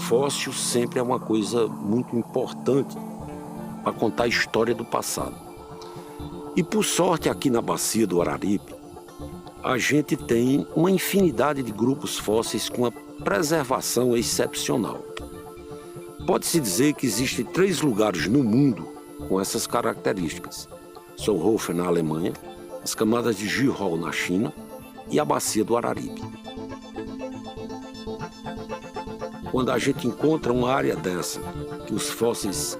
Fóssil sempre é uma coisa muito importante para contar a história do passado. E por sorte, aqui na Bacia do Araripe, a gente tem uma infinidade de grupos fósseis com uma preservação excepcional. Pode-se dizer que existem 3 lugares no mundo com essas características. Solnhofen, na Alemanha, as camadas de Jühl, na China, e a Bacia do Araripe. Quando a gente encontra uma área dessa, que os fósseis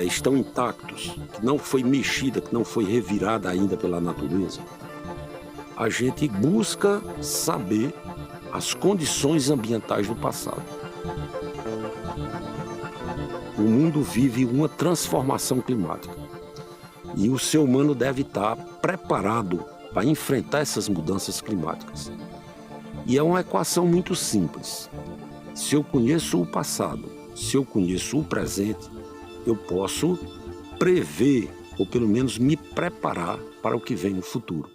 estão intactos, que não foi mexida, que não foi revirada ainda pela natureza, a gente busca saber as condições ambientais do passado. O mundo vive uma transformação climática e o ser humano deve estar preparado para enfrentar essas mudanças climáticas. E é uma equação muito simples. Se eu conheço o passado, se eu conheço o presente, eu posso prever, ou pelo menos me preparar para o que vem no futuro.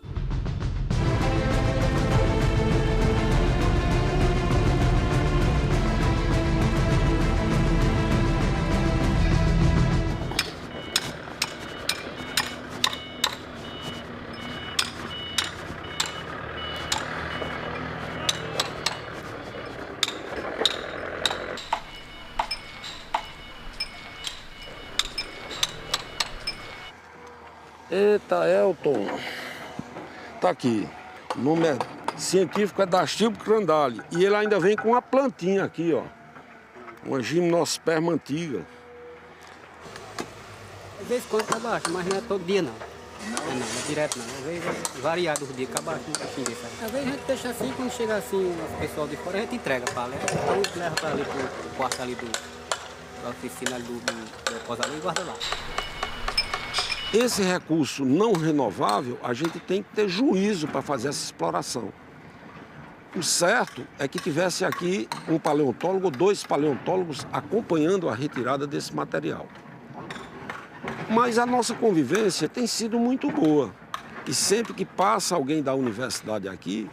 Eita, Elton, tá aqui, o nome científico é Dastilbo crandali e ele ainda vem com uma plantinha aqui, ó, uma gimnosperma antiga. Às vezes quando tá baixo, mas não é todo dia não. Não é direto não, às vezes é variado os dias, acaba baixo um pouquinho desse. Às vezes a gente deixa assim, quando chega assim, o pessoal de fora, a gente entrega pra lá, então leva pra ali pro quarto ali da oficina ali do depósito ali e guarda lá. Esse recurso não renovável, a gente tem que ter juízo para fazer essa exploração. O certo é que tivesse aqui um paleontólogo ou 2 paleontólogos acompanhando a retirada desse material. Mas a nossa convivência tem sido muito boa. E sempre que passa alguém da universidade aqui,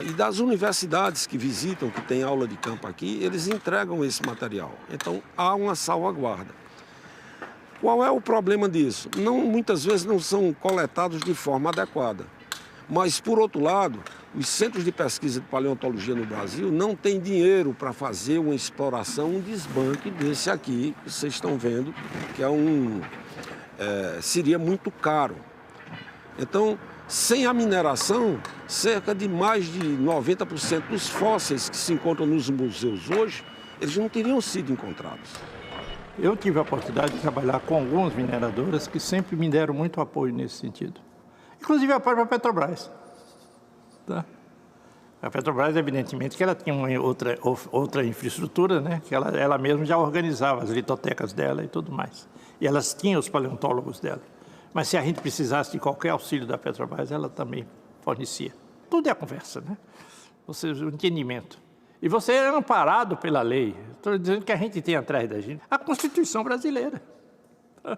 e das universidades que visitam, que tem aula de campo aqui, eles entregam esse material. Então há uma salvaguarda. Qual é o problema disso? Muitas vezes não são coletados de forma adequada. Mas, por outro lado, os centros de pesquisa de paleontologia no Brasil não têm dinheiro para fazer uma exploração, um desbanque desse aqui, que vocês estão vendo, que seria muito caro. Então, sem a mineração, cerca de mais de 90% dos fósseis que se encontram nos museus hoje, eles não teriam sido encontrados. Eu tive a oportunidade de trabalhar com algumas mineradoras que sempre me deram muito apoio nesse sentido. Inclusive apoio para a Petrobras. Tá? A Petrobras, evidentemente, que ela tinha uma outra infraestrutura, né? Que ela mesma já organizava as litotecas dela e tudo mais. E elas tinham os paleontólogos dela. Mas se a gente precisasse de qualquer auxílio da Petrobras, ela também fornecia. Tudo é a conversa, né? Ou seja, o entendimento. E você é amparado pela lei. Estou dizendo que a gente tem atrás da gente a Constituição brasileira. A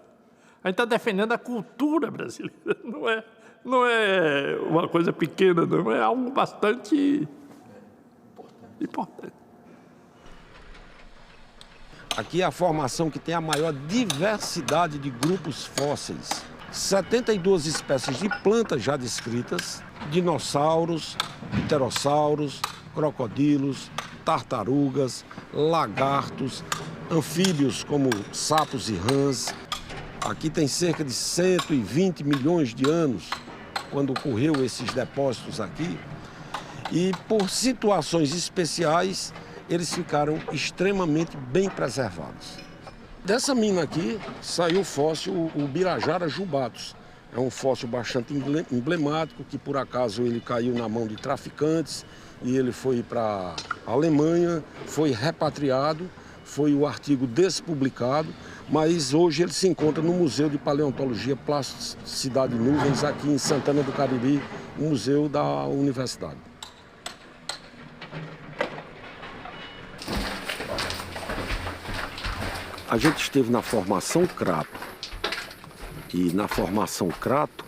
gente está defendendo a cultura brasileira. Não é uma coisa pequena, não. É algo bastante importante. Aqui é a formação que tem a maior diversidade de grupos fósseis. 72 espécies de plantas já descritas, dinossauros, pterossauros, crocodilos, tartarugas, lagartos, anfíbios como sapos e rãs. Aqui tem cerca de 120 milhões de anos quando ocorreu esses depósitos aqui. E por situações especiais, eles ficaram extremamente bem preservados. Dessa mina aqui saiu o fóssil, o Birajara jubatus. É um fóssil bastante emblemático, que por acaso ele caiu na mão de traficantes e ele foi para a Alemanha, foi repatriado, foi o artigo despublicado, mas hoje ele se encontra no Museu de Paleontologia Plasticidade de Nuvens, aqui em Santana do Cariri, o museu da universidade. A gente esteve na formação Crato. E na formação Crato,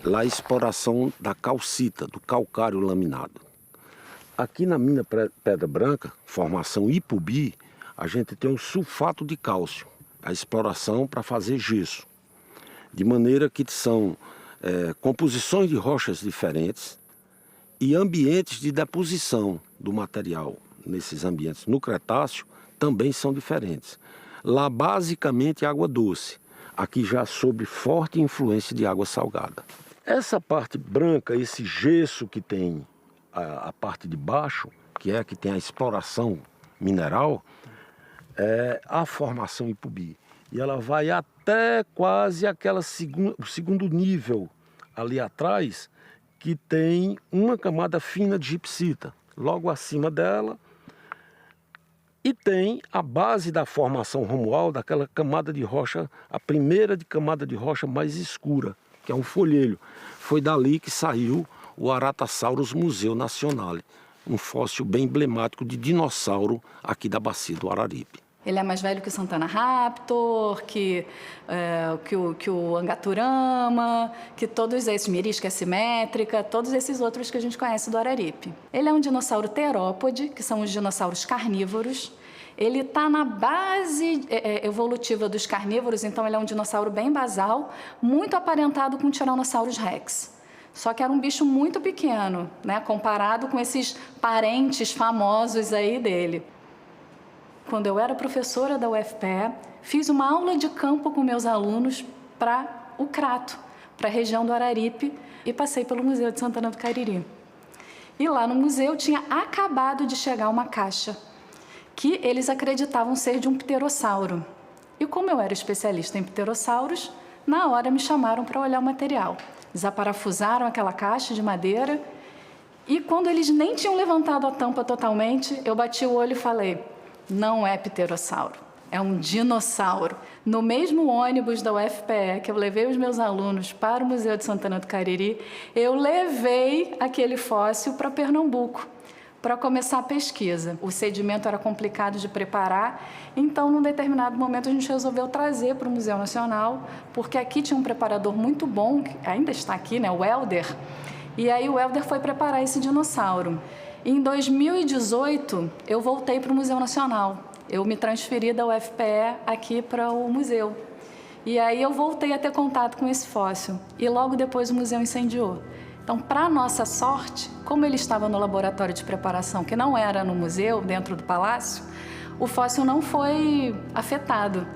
lá a exploração da calcita, do calcário laminado. Aqui na mina Pedra Branca, formação Ipubi, a gente tem o sulfato de cálcio, a exploração para fazer gesso. De maneira que são composições de rochas diferentes e ambientes de deposição do material nesses ambientes no Cretáceo também são diferentes. Lá basicamente água doce, aqui já sob forte influência de água salgada. Essa parte branca, esse gesso que tem a parte de baixo, que é a que tem a exploração mineral, é a formação Ipubi. E ela vai até quase o segundo nível ali atrás, que tem uma camada fina de gipsita, logo acima dela. E tem a base da formação Romualdo, aquela camada de rocha, a primeira camada de rocha mais escura, que é um folhelho. Foi dali que saiu o Aratasaurus Museu Nacional, um fóssil bem emblemático de dinossauro aqui da bacia do Araripe. Ele é mais velho que o Santana Raptor, que o Angaturama, que todos esses, Mirisca Assimétrica, todos esses outros que a gente conhece do Araripe. Ele é um dinossauro terópode, que são os dinossauros carnívoros. Ele está na base evolutiva dos carnívoros, então ele é um dinossauro bem basal, muito aparentado com o Tyrannosaurus Rex. Só que era um bicho muito pequeno, né, comparado com esses parentes famosos aí dele. Quando eu era professora da UFPE, fiz uma aula de campo com meus alunos para o Crato, para a região do Araripe, e passei pelo Museu de Santana do Cariri. E lá no museu tinha acabado de chegar uma caixa que eles acreditavam ser de um pterossauro. E como eu era especialista em pterossauros, na hora me chamaram para olhar o material. Desaparafusaram aquela caixa de madeira e quando eles nem tinham levantado a tampa totalmente, eu bati o olho e falei: não é pterossauro, é um dinossauro. No mesmo ônibus da UFPE, que eu levei os meus alunos para o Museu de Santana do Cariri, eu levei aquele fóssil para Pernambuco, para começar a pesquisa. O sedimento era complicado de preparar, então, num determinado momento, a gente resolveu trazer para o Museu Nacional, porque aqui tinha um preparador muito bom, que ainda está aqui, né, o Helder, e aí o Helder foi preparar esse dinossauro. Em 2018, eu voltei para o Museu Nacional. Eu me transferi da UFPE aqui para o museu. E aí eu voltei a ter contato com esse fóssil. E logo depois o museu incendiou. Então, para nossa sorte, como ele estava no laboratório de preparação, que não era no museu, dentro do palácio, o fóssil não foi afetado.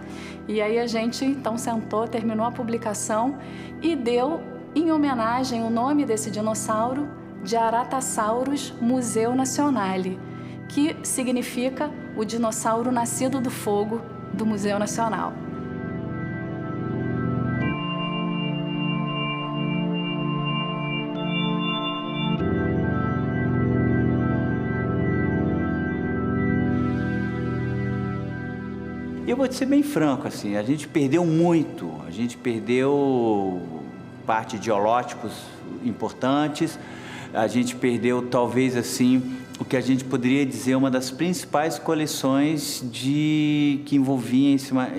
E aí a gente, então, sentou, terminou a publicação e deu, em homenagem, o nome desse dinossauro de Aratasaurus Museu Nacionale, que significa o dinossauro nascido do fogo do Museu Nacional. Eu vou te ser bem franco, assim, a gente perdeu muito, a gente perdeu parte de holótipos importantes, a gente perdeu, talvez, assim, o que a gente poderia dizer uma das principais coleções que envolviam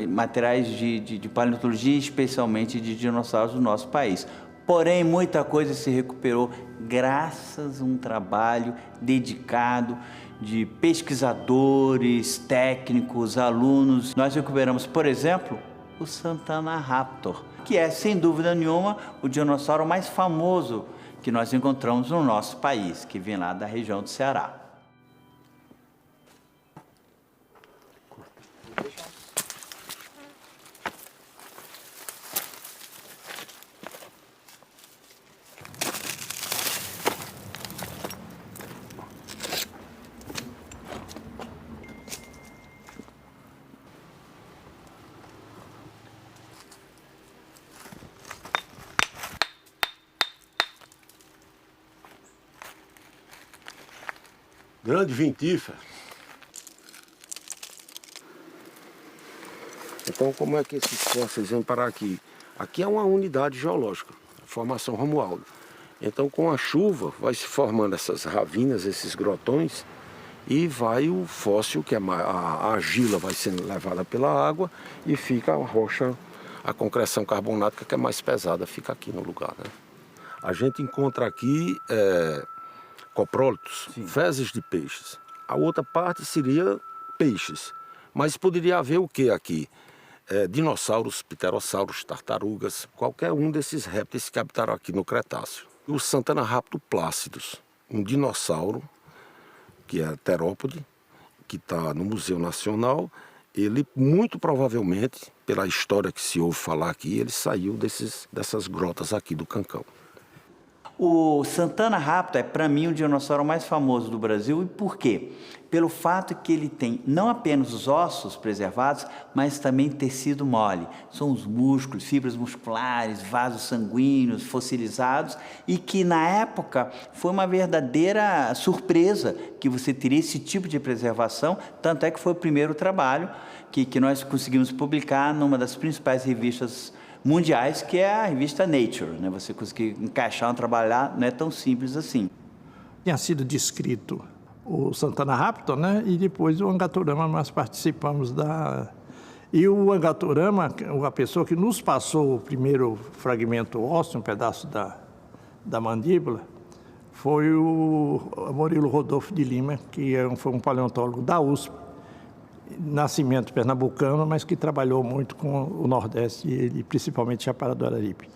materiais de paleontologia, especialmente de dinossauros do nosso país. Porém, muita coisa se recuperou graças a um trabalho dedicado de pesquisadores, técnicos, alunos. Nós recuperamos, por exemplo, o Santana Raptor, que é, sem dúvida nenhuma, o dinossauro mais famoso que nós encontramos no nosso país, que vem lá da região do Ceará. Grande vintífera. Então, como é que esses fósseis vêm parar aqui? Aqui é uma unidade geológica, a formação Romualdo. Então, com a chuva, vai se formando essas ravinas, esses grotões, e vai o fóssil, que é a argila vai sendo levada pela água e fica a rocha, a concreção carbonática, que é mais pesada, fica aqui no lugar, né? A gente encontra aqui coprólitos, fezes de peixes. A outra parte seria peixes, mas poderia haver o que aqui? Dinossauros, pterossauros, tartarugas, qualquer um desses répteis que habitaram aqui no Cretáceo. O Santana Rápido plácidos, um dinossauro, que é terópode, que está no Museu Nacional, ele muito provavelmente, pela história que se ouve falar aqui, ele saiu dessas grotas aqui do Cancão. O Santana Rápido é, para mim, o dinossauro mais famoso do Brasil. E por quê? Pelo fato que ele tem não apenas os ossos preservados, mas também tecido mole. São os músculos, fibras musculares, vasos sanguíneos, fossilizados, e que na época foi uma verdadeira surpresa que você teria esse tipo de preservação, tanto é que foi o primeiro trabalho que nós conseguimos publicar numa das principais revistas mundiais, que é a revista Nature, né? Você conseguir encaixar um trabalho lá não é tão simples assim. Tinha sido descrito o Santana Raptor, né? E depois o Angatorama, nós participamos da... E o Angatorama, a pessoa que nos passou o primeiro fragmento ósseo, um pedaço da mandíbula, foi o Murilo Rodolfo de Lima, que foi um paleontólogo da USP, nascimento pernambucano, mas que trabalhou muito com o Nordeste e principalmente Chapada do Araripe.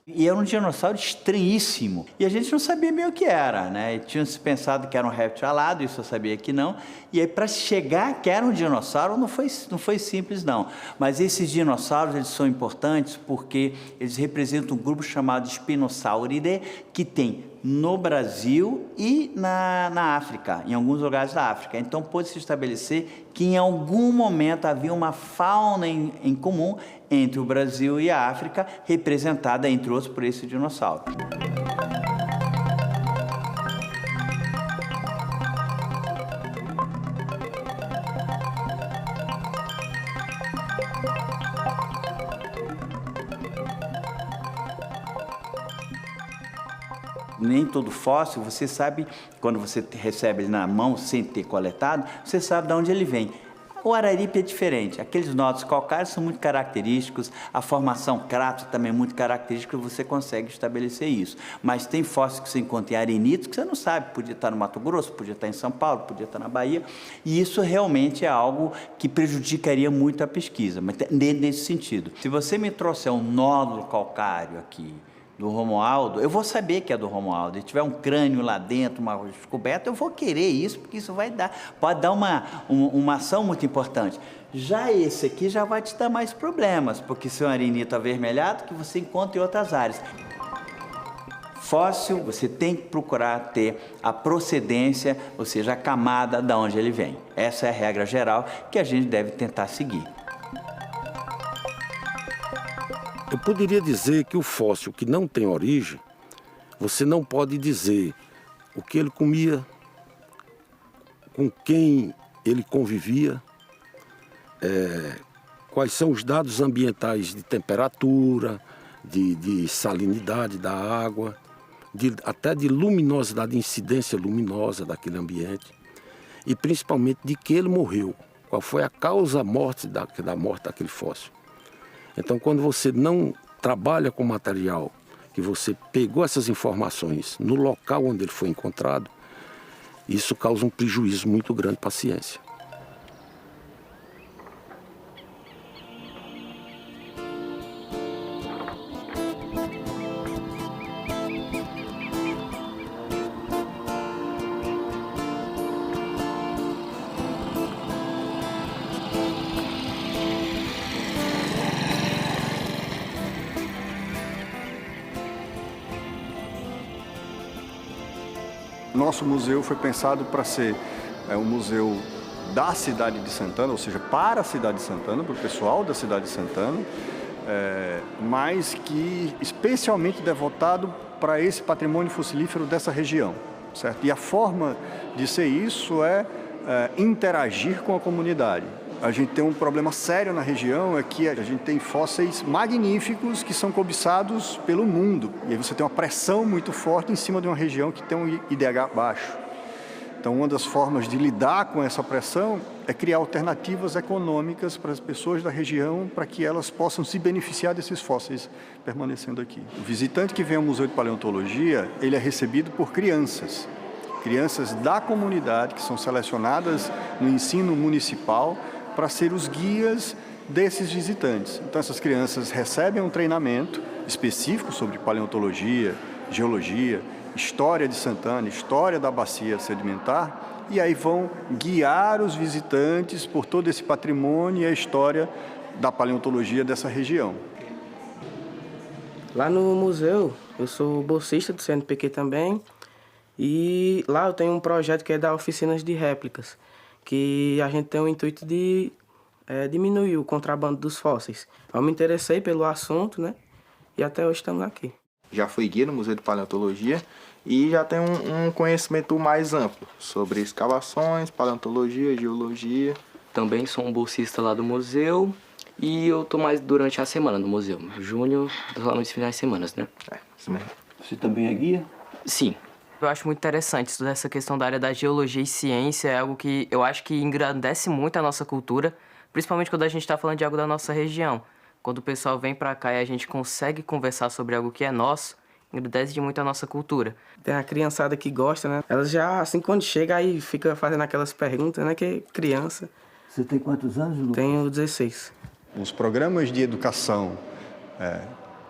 E era um dinossauro estranhíssimo. E a gente não sabia bem o que era, né? E tinha-se pensado que era um réptil alado, isso eu sabia que não. E aí, para chegar que era um dinossauro, não foi simples, não. Mas esses dinossauros, eles são importantes porque eles representam um grupo chamado Spinosauridae, que tem no Brasil e na África, em alguns lugares da África. Então, pôde-se estabelecer que em algum momento havia uma fauna em comum entre o Brasil e a África, representada, entre outros, por esse dinossauro. Nem todo fóssil, você sabe, quando você recebe ele na mão, sem ter coletado, você sabe de onde ele vem. O araripe é diferente, aqueles nódulos calcários são muito característicos, a formação crato também é muito característica, você consegue estabelecer isso. Mas tem fósseis que você encontra em arenitos que você não sabe, podia estar no Mato Grosso, podia estar em São Paulo, podia estar na Bahia, e isso realmente é algo que prejudicaria muito a pesquisa, mas nesse sentido. Se você me trouxer um nódulo calcário aqui, do Romualdo, eu vou saber que é do Romualdo. Se tiver um crânio lá dentro, uma descoberta, eu vou querer isso, porque isso pode dar uma ação muito importante. Já esse aqui já vai te dar mais problemas, porque se é um arenito avermelhado, que você encontra em outras áreas. Fóssil, você tem que procurar ter a procedência, ou seja, a camada de onde ele vem. Essa é a regra geral que a gente deve tentar seguir. Eu poderia dizer que o fóssil que não tem origem, você não pode dizer o que ele comia, com quem ele convivia, quais são os dados ambientais de temperatura, de salinidade da água, até de luminosidade, de incidência luminosa daquele ambiente, e principalmente de que ele morreu, qual foi a causa-morte da morte daquele fóssil. Então, quando você não trabalha com material, que você pegou essas informações no local onde ele foi encontrado, isso causa um prejuízo muito grande para a ciência. Nosso museu foi pensado para ser um museu da cidade de Santana, ou seja, para a cidade de Santana, para o pessoal da cidade de Santana, mas que especialmente devotado para esse patrimônio fossilífero dessa região, certo? E a forma de ser isso é interagir com a comunidade. A gente tem um problema sério na região, é que a gente tem fósseis magníficos que são cobiçados pelo mundo. E aí você tem uma pressão muito forte em cima de uma região que tem um IDH baixo. Então, uma das formas de lidar com essa pressão é criar alternativas econômicas para as pessoas da região, para que elas possam se beneficiar desses fósseis permanecendo aqui. O visitante que vem ao Museu de Paleontologia, ele é recebido por crianças da comunidade, que são selecionadas no ensino municipal para ser os guias desses visitantes. Então, essas crianças recebem um treinamento específico sobre paleontologia, geologia, história de Santana, história da bacia sedimentar, e aí vão guiar os visitantes por todo esse patrimônio e a história da paleontologia dessa região. Lá no museu, eu sou bolsista do CNPq também, e lá eu tenho um projeto que é dar oficinas de réplicas, que a gente tem o intuito de diminuir o contrabando dos fósseis. Eu me interessei pelo assunto, né? E até hoje estamos aqui. Já fui guia no Museu de Paleontologia e já tenho um conhecimento mais amplo sobre escavações, paleontologia, geologia. Também sou um bolsista lá do museu e eu tô mais durante a semana no museu. Junho, somente os finais de semana, né? Isso mesmo. Você também é guia? Sim. Eu acho muito interessante estudar essa questão da área da geologia e ciência, é algo que eu acho que engrandece muito a nossa cultura, principalmente quando a gente está falando de algo da nossa região. Quando o pessoal vem para cá e a gente consegue conversar sobre algo que é nosso, engrandece muito a nossa cultura. Tem a criançada que gosta, né? Elas já, assim, quando chega, aí fica fazendo aquelas perguntas, né? Que é criança. Você tem quantos anos, Lucas? Tenho 16. Os programas de educação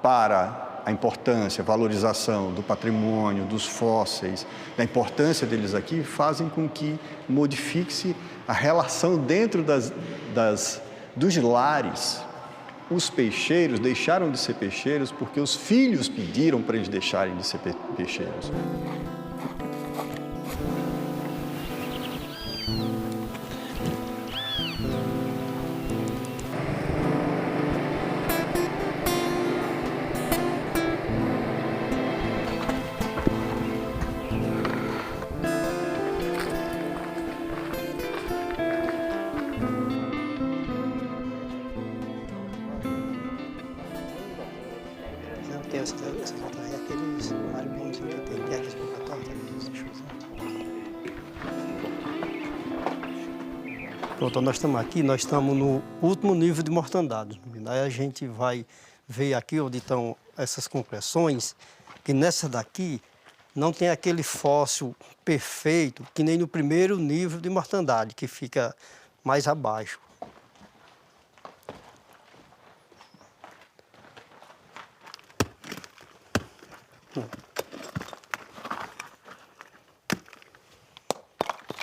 para a importância, valorização do patrimônio, dos fósseis, da importância deles aqui, fazem com que modifique-se a relação dentro dos lares. Os peixeiros deixaram de ser peixeiros porque os filhos pediram para eles deixarem de ser peixeiros. Pronto, nós estamos aqui, nós estamos no último nível de mortandade. Aí a gente vai ver aqui onde estão essas concreções, que nessa daqui não tem aquele fóssil perfeito, que nem no primeiro nível de mortandade, que fica mais abaixo.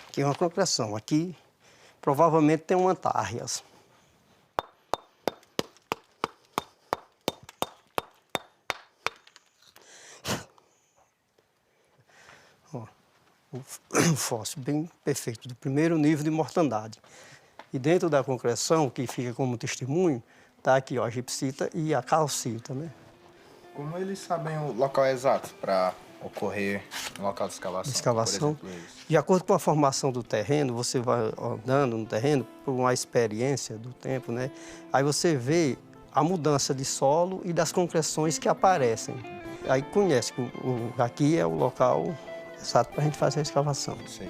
Aqui é uma concreção, aqui provavelmente tem uma antárreas. Ó, o fóssil bem perfeito, do primeiro nível de mortandade. E dentro da concreção, que fica como testemunho, está aqui ó, a gipsita e a calcita, né? Como eles sabem o local exato para ocorrer no local de escavação? Escavação. Por exemplo, isso. De acordo com a formação do terreno, você vai andando no terreno por uma experiência do tempo, né? Aí você vê a mudança de solo e das concreções que aparecem. Aí conhece que aqui é o local exato para a gente fazer a escavação. Sim.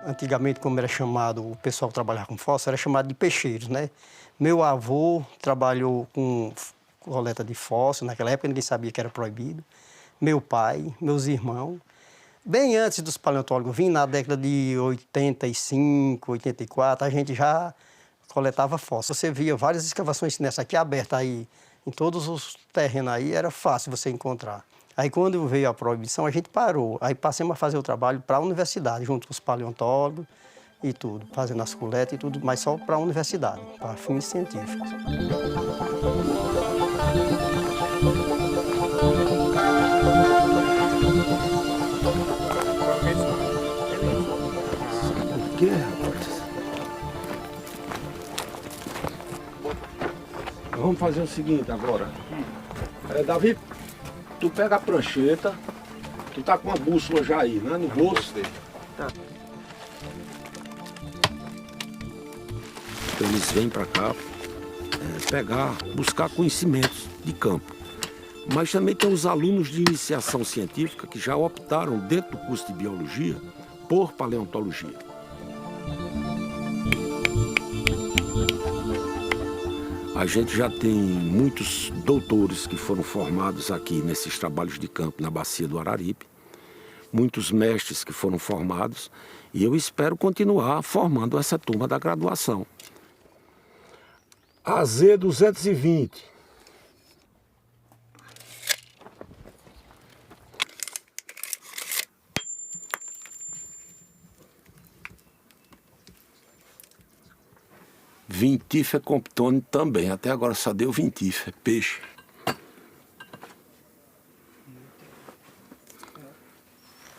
Antigamente, como era chamado, o pessoal que trabalhava com fóssil, era chamado de peixeiros, né? Meu avô trabalhou com coleta de fóssil, naquela época ninguém sabia que era proibido. Meu pai, meus irmãos. Bem antes dos paleontólogos virem, na década de 85, 84, a gente já coletava fóssil. Você via várias escavações nessa aqui aberta aí, em todos os terrenos aí, era fácil você encontrar. Aí, quando veio a proibição, a gente parou. Aí, passamos a fazer o trabalho para a universidade, junto com os paleontólogos e tudo, fazendo as coletas e tudo, mas só para a universidade, para fins científicos. O quê, rapaz? Vamos fazer o seguinte agora. Davi, Tu pega a prancheta, tu tá com a bússola já aí, né? No bolso dele. Tá. Então eles vêm para cá buscar conhecimentos de campo. Mas também tem os alunos de iniciação científica que já optaram, dentro do curso de biologia, por paleontologia. A gente já tem muitos doutores que foram formados aqui nesses trabalhos de campo na bacia do Araripe, muitos mestres que foram formados, e eu espero continuar formando essa turma da graduação. AZ 220. Vintifa comptone também. Até agora só deu vintifa, é peixe.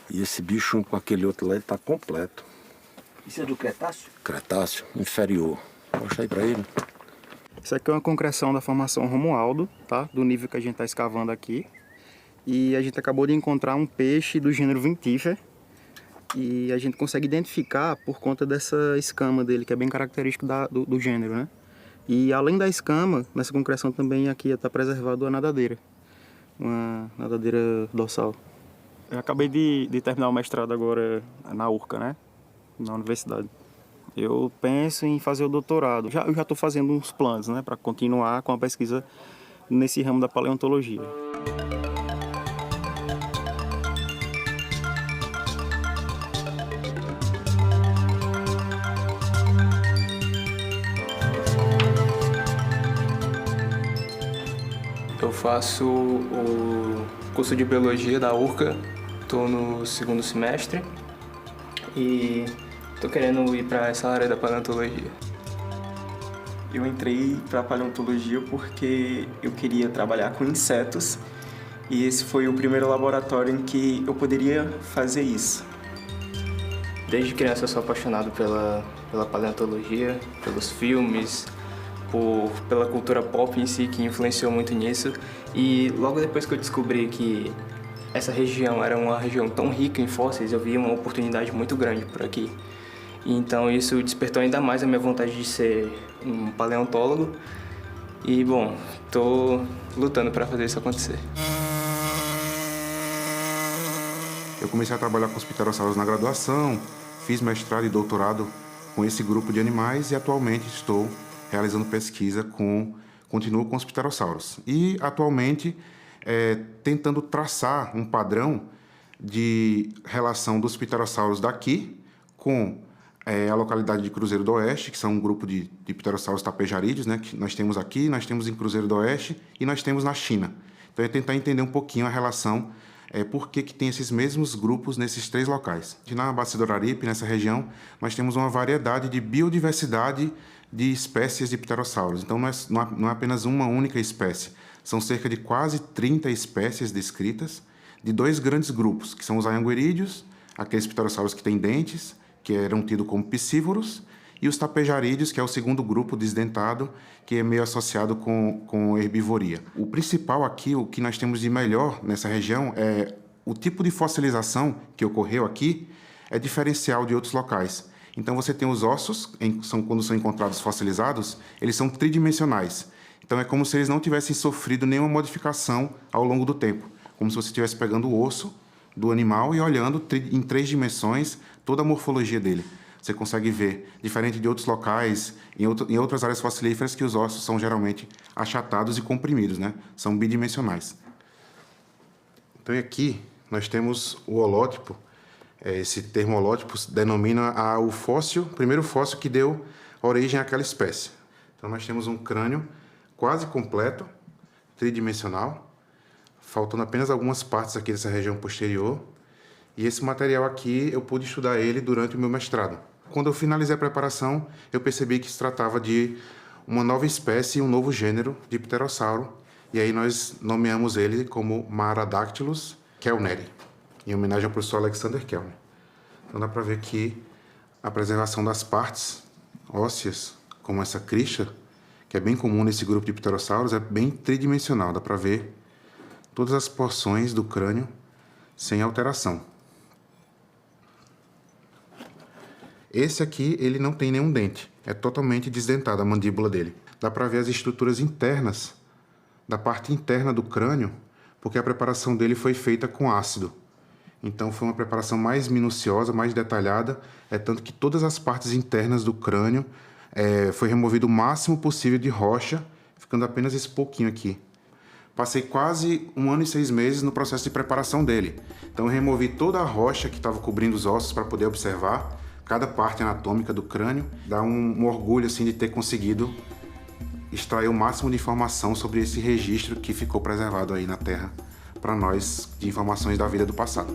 E esse bicho junto com aquele outro lá, ele tá completo. Isso é do Cretáceo? Cretáceo inferior. Mostra aí pra ele. Isso aqui é uma concreção da formação Romualdo, tá? Do nível que a gente está escavando aqui. E a gente acabou de encontrar um peixe do gênero Vintifer. E a gente consegue identificar por conta dessa escama dele, que é bem característico do gênero, né? E além da escama, nessa concreção também aqui está preservado a nadadeira. Uma nadadeira dorsal. Eu acabei de terminar o mestrado agora na URCA, né? Na universidade. Eu penso em fazer o doutorado. Eu já estou fazendo uns planos, né, para continuar com a pesquisa nesse ramo da paleontologia. Eu faço o curso de biologia da URCA, estou no 2º semestre e estou querendo ir para essa área da paleontologia. Eu entrei para a paleontologia porque eu queria trabalhar com insetos e esse foi o primeiro laboratório em que eu poderia fazer isso. Desde criança eu sou apaixonado pela paleontologia, pelos filmes, pela cultura pop em si, que influenciou muito nisso. E logo depois que eu descobri que essa região era uma região tão rica em fósseis, eu vi uma oportunidade muito grande por aqui. E então isso despertou ainda mais a minha vontade de ser um paleontólogo. E, bom, estou lutando para fazer isso acontecer. Eu comecei a trabalhar com os pterossauros na graduação, fiz mestrado e doutorado com esse grupo de animais e atualmente estou realizando pesquisa continuo com os pterossauros. E atualmente tentando traçar um padrão de relação dos pterossauros daqui com a localidade de Cruzeiro do Oeste, que são um grupo de pterossauros tapejarídeos, né, que nós temos aqui, nós temos em Cruzeiro do Oeste e nós temos na China. Então é tentar entender um pouquinho a relação, por que tem esses mesmos grupos nesses 3 locais. Na bacia do Araripe, nessa região, nós temos uma variedade de biodiversidade de espécies de pterossauros. Então não é apenas uma única espécie, são cerca de quase 30 espécies descritas de 2 grandes grupos, que são os anhanguerídeos, aqueles pterossauros que têm dentes, que eram tidos como piscívoros, e os tapejarídeos, que é o segundo grupo desdentado, que é meio associado com herbivoria. O principal aqui, o que nós temos de melhor nessa região, é o tipo de fossilização que ocorreu aqui é diferencial de outros locais. Então você tem os ossos, quando são encontrados fossilizados, eles são tridimensionais. Então é como se eles não tivessem sofrido nenhuma modificação ao longo do tempo. Como se você estivesse pegando o osso do animal e olhando em 3 dimensões toda a morfologia dele. Você consegue ver, diferente de outros locais, em outras áreas fossilíferas, que os ossos são geralmente achatados e comprimidos, né? São bidimensionais. Então aqui nós temos o holótipo. Esse termo holótipo denomina o fóssil, o primeiro fóssil que deu origem àquela espécie. Então nós temos um crânio quase completo, tridimensional, faltando apenas algumas partes aqui dessa região posterior. E esse material aqui eu pude estudar ele durante o meu mestrado. Quando eu finalizei a preparação, eu percebi que se tratava de uma nova espécie, um novo gênero de pterossauro. E aí nós nomeamos ele como Maharadactylus kellneri, em homenagem ao professor Alexander Kellner. Então dá para ver que a preservação das partes ósseas, como essa crista, que é bem comum nesse grupo de pterossauros, é bem tridimensional. Dá para ver todas as porções do crânio sem alteração. Esse aqui, ele não tem nenhum dente, é totalmente desdentada a mandíbula dele. Dá para ver as estruturas internas da parte interna do crânio, porque a preparação dele foi feita com ácido. Então foi uma preparação mais minuciosa, mais detalhada, tanto que todas as partes internas do crânio foi removido o máximo possível de rocha, ficando apenas esse pouquinho aqui. Passei quase 1 ano e 6 meses no processo de preparação dele. Então eu removi toda a rocha que estava cobrindo os ossos para poder observar cada parte anatômica do crânio. Dá um orgulho assim de ter conseguido extrair o máximo de informação sobre esse registro que ficou preservado aí na Terra para nós, de informações da vida do passado.